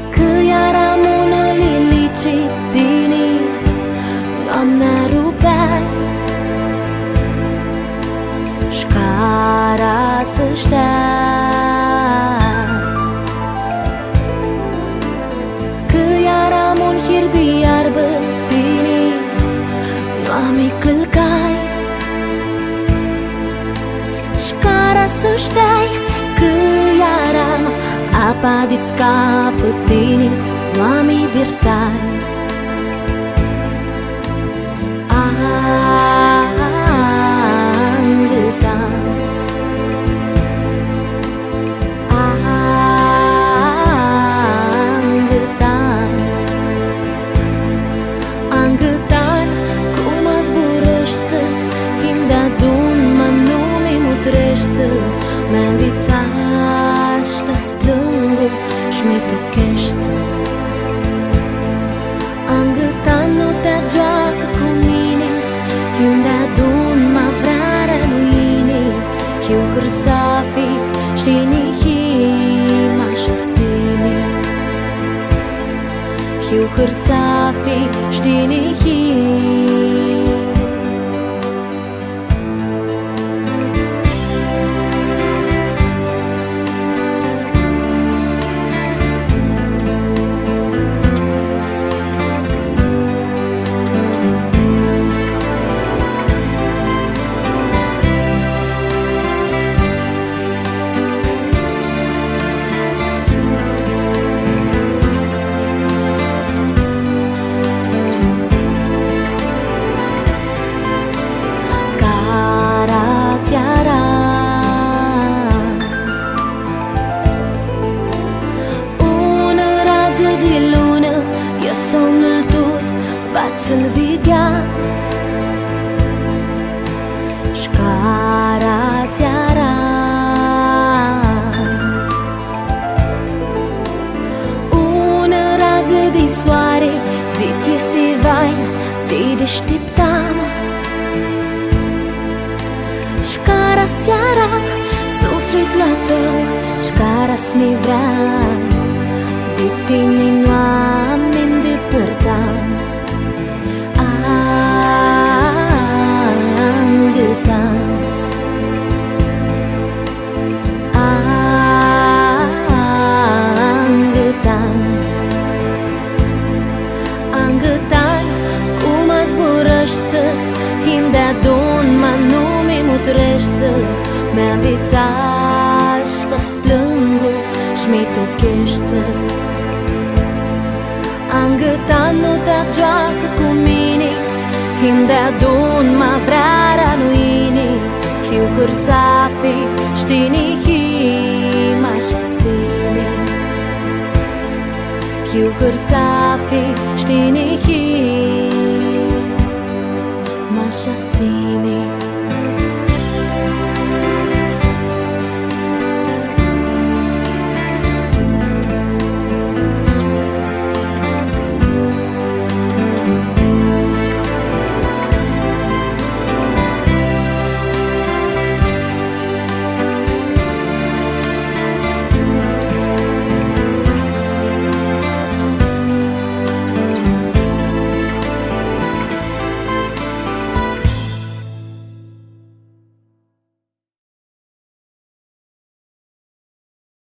Că iar amână lilicii dini Doamna rugai Șcara să ștea Că iar amân hir de iarbă dini Doamne călcai Șcara să ștai Că iar am apa de-ți scapă dini Doamne virsai Mi-am vițat și-te splângu și-mi tochește Angătan nu te joacă cu mine Eu de-adun ma vrarea lui Eu hârsafi știni hima și-asimi Eu hârsafi știni hima Să-l vigea Șcara seara Un rază de soare De-te se vai Te deșteptam Șcara seara Suflet la tău Șcara-ți-mi vrea De tine nu am îndepărtat Him de-adun ma nu mi mutrește Mi-am vițat și-te splângu și-mi tochește Angătan nu te joacă cu mine Him de-adun ma vrarea lui Eu hârsafi știni hima și-asimi Eu hârsafi știni hima Masha Simi